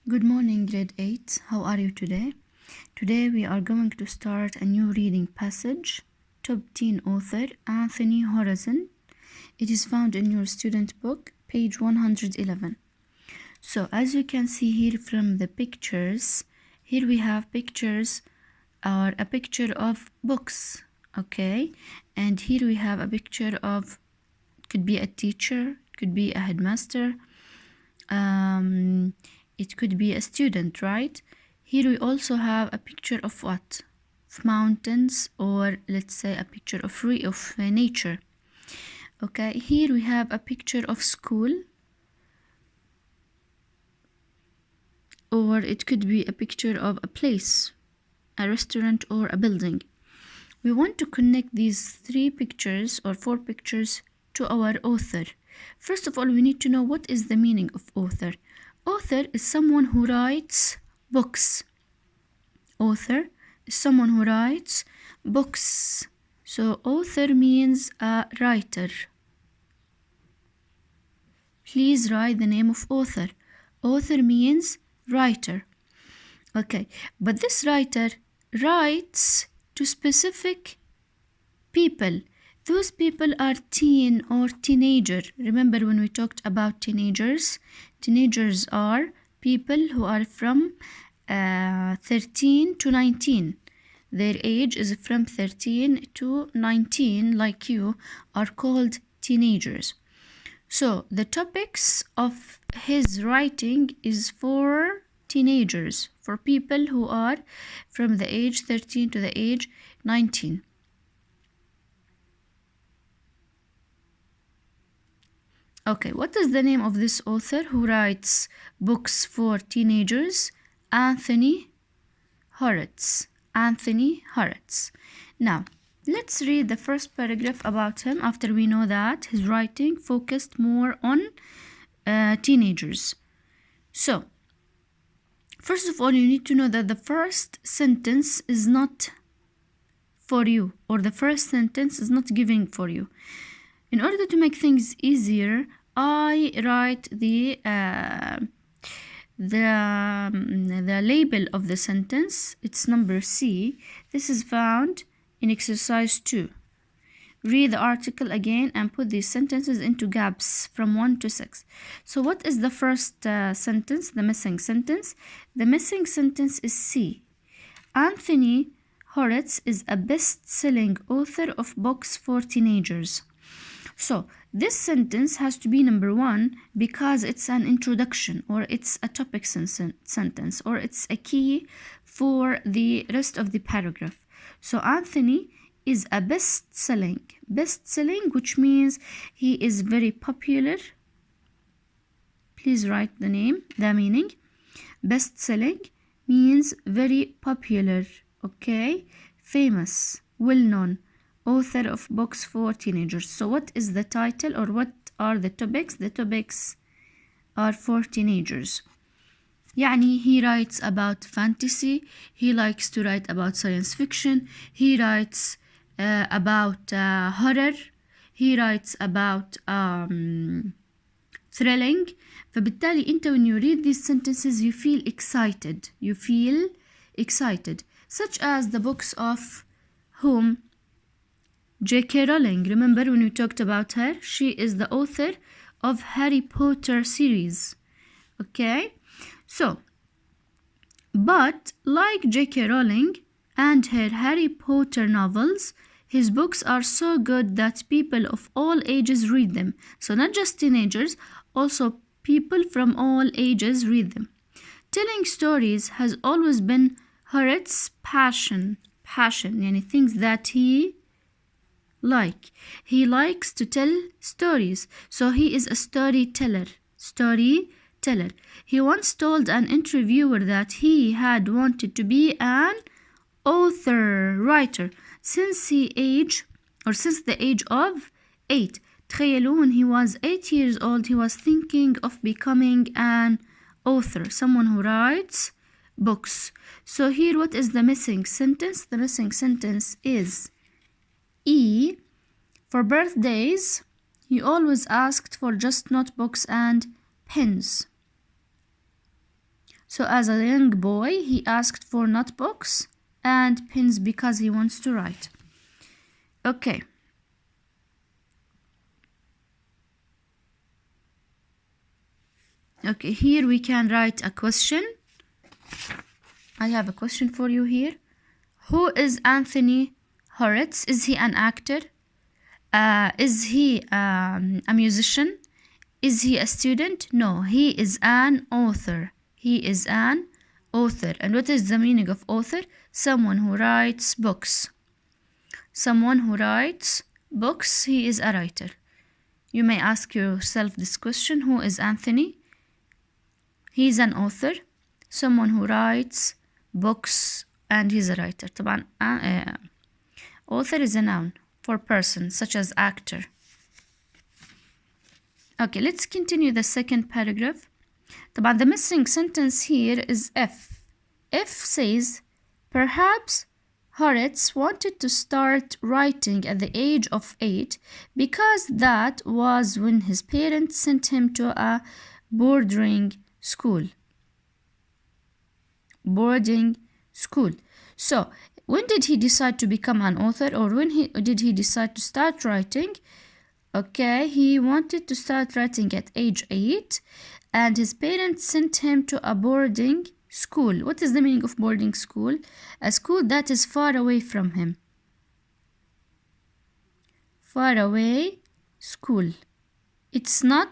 Good morning, grade 8. How are you today? Today we are going to start a new reading passage, top teen author Anthony Horizon. It is found in your student book, page 111. So as you can see here from the pictures, here we have pictures or a picture of books, okay? And here we have a picture of, could be a teacher, could be a headmaster, it could be a student, right? Here we also have a picture of what? Of mountains, or let's say a picture of nature. Okay, here we have a picture of school, or it could be a picture of a place, a restaurant or a building. We want to connect these three pictures or four pictures to our author. First of all, we need to know what is the meaning of author. Author is someone who writes books. Author is someone who writes books. So author means a writer. Please write the name of author. Author means writer. Okay, but this writer writes to specific people. Those people are teen or teenager. Remember when we talked about teenagers? Teenagers are people who are from 13 to 19. Their age is from 13 to 19, like you, are called teenagers. So the topics of his writing is for teenagers, for people who are from the age 13 to the age 19. Okay, what is the name of this author who writes books for teenagers? Anthony Horizon. Anthony Horizon. Now, let's read the first paragraph about him after we know that his writing focused more on teenagers. So, first of all, you need to know that the first sentence is not for you, or the first sentence is not giving for you. In order to make things easier, I write the label of the sentence. It's number C. This is found in exercise 2. Read the article again and put these sentences into gaps from 1 to 6. So what is the first sentence, the missing sentence? The missing sentence is C. Anthony Horizon is a best-selling author of books for teenagers. So this sentence has to be number 1 because it's an introduction, or it's a topic sentence, or it's a key for the rest of the paragraph. So Anthony is a best-selling, which means he is very popular. Please write the meaning. Best-selling means very popular, okay? Famous, well-known. Author of books for teenagers. So what is the title, or what are the topics? The topics are for teenagers. يعني he writes about fantasy, he likes to write about science fiction, he writes about horror, he writes about thrilling. فبالتالي انت when you read these sentences you feel excited, such as the books of whom? J.K. Rowling. Remember when we talked about her? She is the author of Harry Potter series. Okay? So, but like J.K. Rowling and her Harry Potter novels, his books are so good that people of all ages read them. So not just teenagers, also people from all ages read them. Telling stories has always been Horizon's passion. Yani things that he likes to tell stories, so he is a storyteller. He once told an interviewer that he had wanted to be an writer since the age of 8. تخيلوا when he was 8 years old he was thinking of becoming an author, someone who writes books. So here what is the missing sentence? The missing sentence is E. For birthdays, he always asked for just notebooks and pens. So as a young boy, he asked for notebooks and pens because he wants to write. Okay. Okay, here we can write a question. I have a question for you here. Who is Anthony Horowitz? Is he an actor? Is he a musician? Is he a student? No, he is an author. He is an author. And what is the meaning of author? Someone who writes books. Someone who writes books. He is a writer. You may ask yourself this question. Who is Anthony? He is an author. Someone who writes books and he's a writer. طبعا author is a noun for person such as actor. Okay, let's continue the second paragraph. طبعا the missing sentence here is F. F says, perhaps Horowitz wanted to start writing at the age of 8 because that was when his parents sent him to a boarding school. So, when did he decide to become an author, or when did he decide to start writing? Okay, he wanted to start writing at age 8, and his parents sent him to a boarding school. What is the meaning of boarding school? A school that is far away from him. Far away school. It's not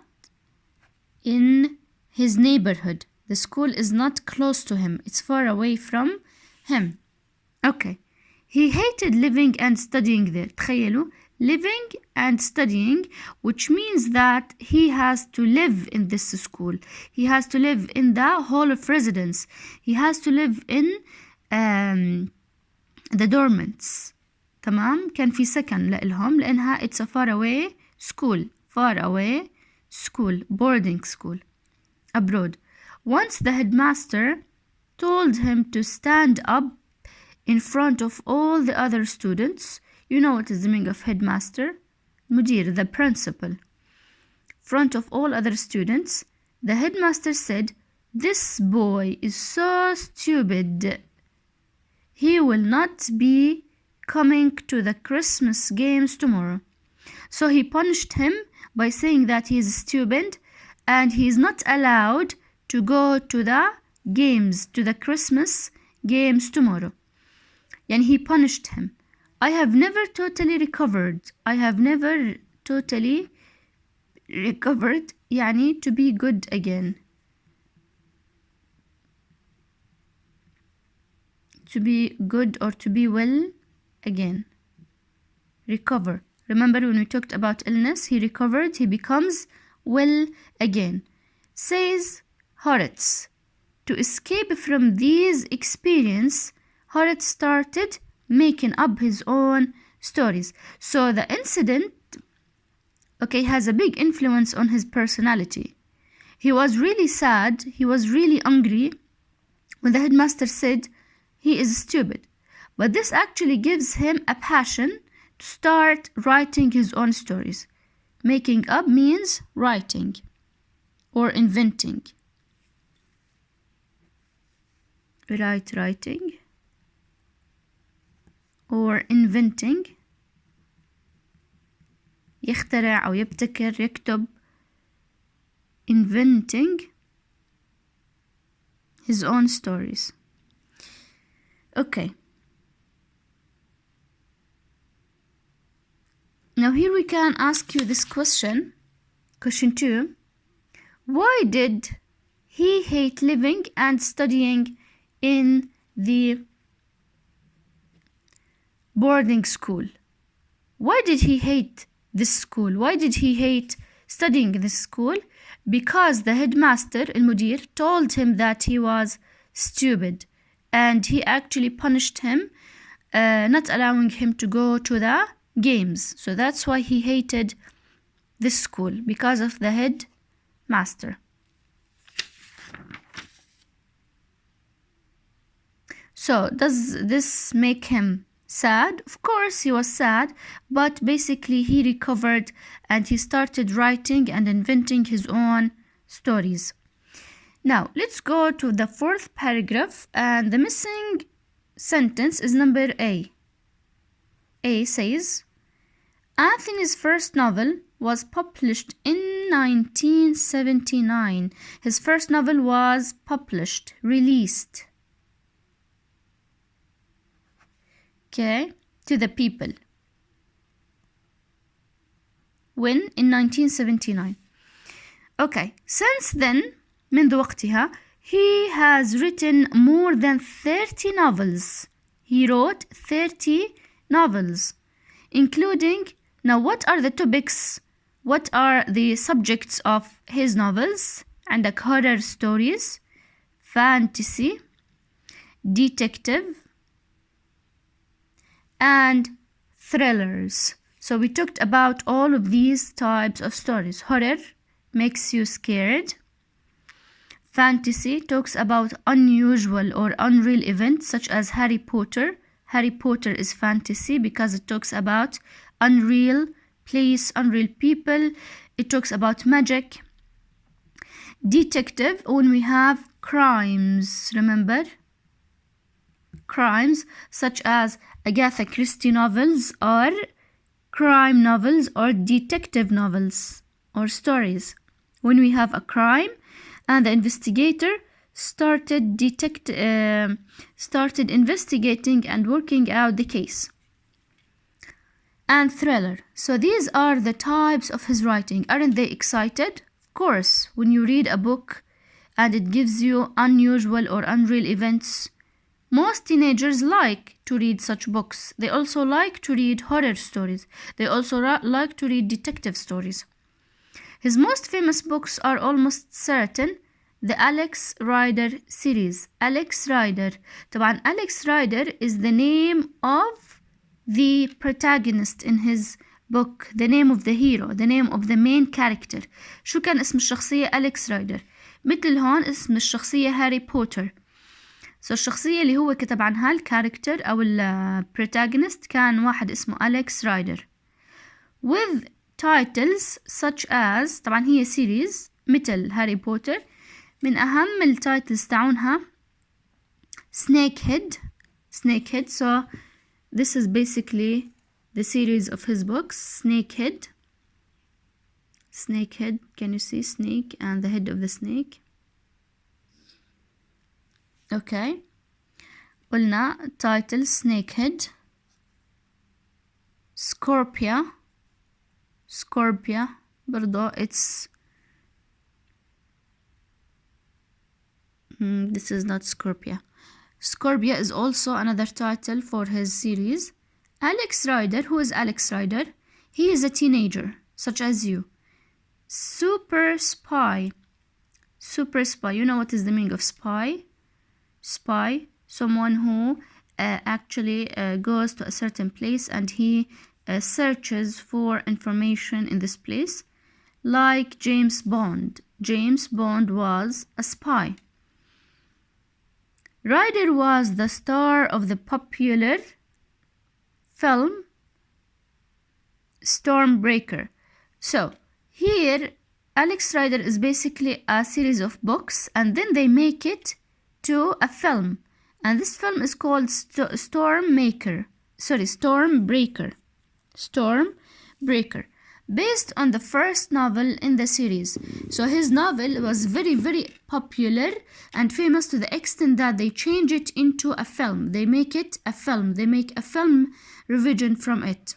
in his neighborhood. The school is not close to him. It's far away from him. Okay. He hated living and studying there. تخيلوا, living and studying, which means that he has to live in this school. He has to live in the hall of residence. He has to live in the dormants. تمام؟ كان في سكن لإلهم لأنها it's a far away school. Far away school. Boarding school. Abroad. Once the headmaster told him to stand up in front of all the other students. You know what is the meaning of headmaster? Mudir, the principal. Front of all other students, the headmaster said, "This boy is so stupid. He will not be coming to the Christmas games tomorrow." So he punished him by saying that he is stupid and he is not allowed to go to the games, to the Christmas games tomorrow. And he punished him. I have never totally recovered. يعني to be good again. To be good or to be well again. Recover. Remember when we talked about illness, he recovered, he becomes well again. Says Horowitz. To escape from these experiences, Horowitz started making up his own stories. So the incident, has a big influence on his personality. He was really sad, he was really angry when the headmaster said he is stupid. But this actually gives him a passion to start writing his own stories. Making up means writing or inventing. Writing or inventing. يخترع أو يبتكر يكتب. Inventing his own stories. Okay. Now here we can ask you this question. Question 2. Why did he hate living and studying in the boarding school? Why did he hate this school? Why did he hate studying in this school? Because the headmaster, المدير, told him that he was stupid, and he actually punished him, not allowing him to go to the games. So that's why he hated this school, because of the headmaster. So does this make him sad? Of course he was sad, but basically he recovered and he started writing and inventing his own stories. Now, let's go to the fourth paragraph, and the missing sentence is number A. A says, Anthony's first novel was published in 1979. His first novel was published, released. Okay, to the people. When? In 1979. Okay, since then, منذ وقتها, he has written more than 30 novels. He wrote 30 novels, including, now what are the topics? What are the subjects of his novels? عندك horror stories, fantasy, detective, and thrillers. So we talked about all of these types of stories. Horror makes you scared. Fantasy talks about unusual or unreal events such as Harry Potter. Harry Potter is fantasy because it talks about unreal place, unreal people. It talks about magic. Detective, when we have crimes, remember? Crimes such as Agatha Christie novels or crime novels or detective novels or stories. When we have a crime and the investigator started investigating and working out the case. And thriller. So these are the types of his writing. Aren't they excited? Of course, when you read a book and it gives you unusual or unreal events, most teenagers like to read such books. They also like to read horror stories. They also like to read detective stories. His most famous books are almost certain the Alex Rider series. Alex Rider. طبعا Alex Rider is the name of the protagonist in his book, the name of the hero, the name of the main character. شو كان اسم الشخصية؟ أليكس رايدر. مثل هون اسم الشخصية هاري بوتر. So الشخصية اللي هو كتب عنها الكاركتر أو protagonist كان واحد اسمه أليكس رايدر. With titles such as طبعا هي series مثل هاري بوتر. من أهم التايتلز تاعونها Snakehead. So this is basically the series of his books. Snakehead. Can you see snake and the head of the snake? Okay. قلنا title Snakehead. Scorpia برضو it's this is not Scorpia. Scorpia is also another title for his series. Alex Rider. Who is Alex Rider? He is a teenager, such as you. Super spy. You know what is the meaning of spy? Spy, someone who actually goes to a certain place and he searches for information in this place. Like James Bond. James Bond was a spy. Ryder was the star of the popular film Stormbreaker. So here Alex Rider is basically a series of books and then they make it to a film, and this film is called Stormbreaker, based on the first novel in the series. So his novel was very, very popular and famous to the extent that they change it into a film. They make it a film. They make a film revision from it.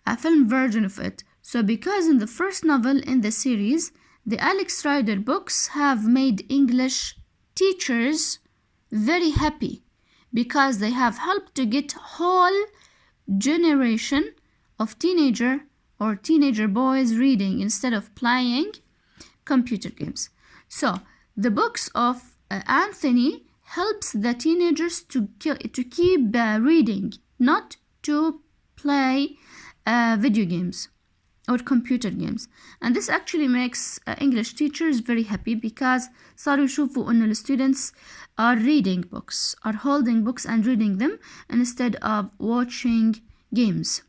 A film version of it. So because in the first novel in the series, the Alex Rider books have made English teachers very happy because they have helped to get whole generation of teenager boys reading instead of playing computer games. So the books of Anthony helps the teenagers to keep reading, not to play video games or computer games. And this actually makes English teachers very happy because صاروا يشوفوا إنه the students are reading books, are holding books and reading them instead of watching games.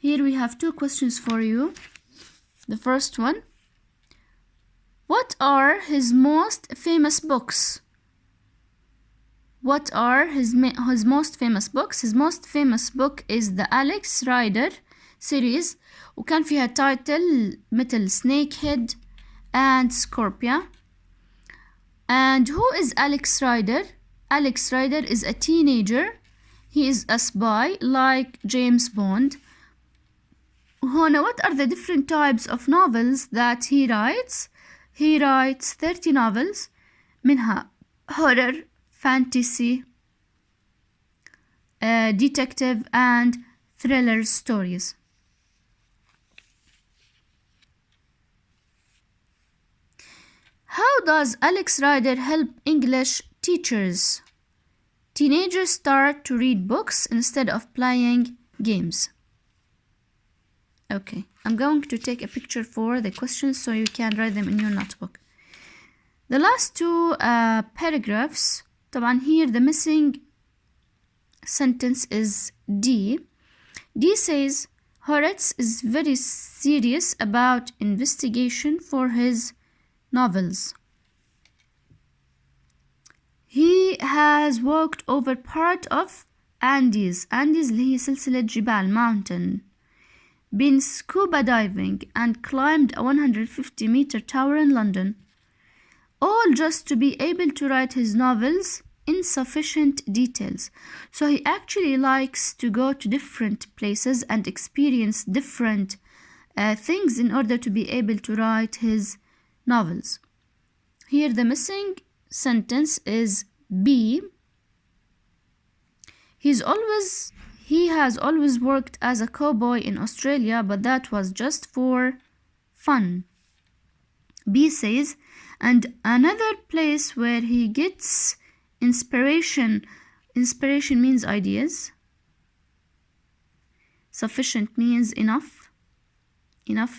Here we have two questions for you. The first one, what are his most famous books? What are his most famous books? His most famous book is the Alex Rider series, وكان فيها title مثل Snakehead and Scorpia. And who is Alex Rider? Alex Rider is a teenager. He is a spy like James Bond. هنا what are the different types of novels that he writes? He writes 30 novels, منها horror, fantasy, detective and thriller stories. How does Alex Rider help English teachers? Teenagers start to read books instead of playing games. Okay, I'm going to take a picture for the questions so you can write them in your notebook. The last two paragraphs, طبعا here the missing sentence is D. D says, Horace is very serious about investigation for his novels. He has walked over part of Andes اللي هي سلسلة جبال mountain, been scuba diving and climbed a 150-meter tower in London, all just to be able to write his novels in sufficient details. So he actually likes to go to different places and experience different things in order to be able to write his novels. Here the missing sentence is B. He has always worked as a cowboy in Australia, but that was just for fun. B says, and another place where he gets inspiration means ideas. Sufficient means enough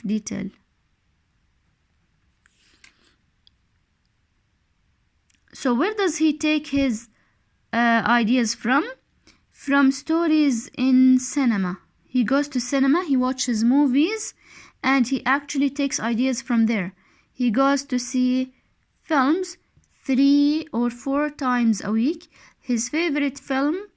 detail. So where does he take his ideas from? From stories in cinema. He goes to cinema, he watches movies, and he actually takes ideas from there. He goes to see films 3 or 4 times a week. His favorite film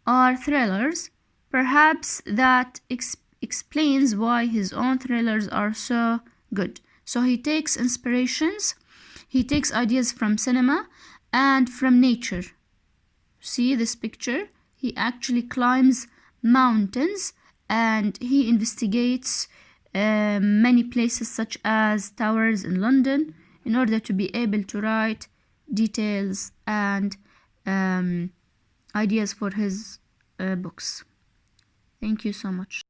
are thrillers. Perhaps that explains why his own thrillers are so good. So he takes inspirations, he takes ideas from cinema and from nature. See this picture? He actually climbs mountains and he investigates many places such as towers in London in order to be able to write details and ideas for his books. Thank you so much.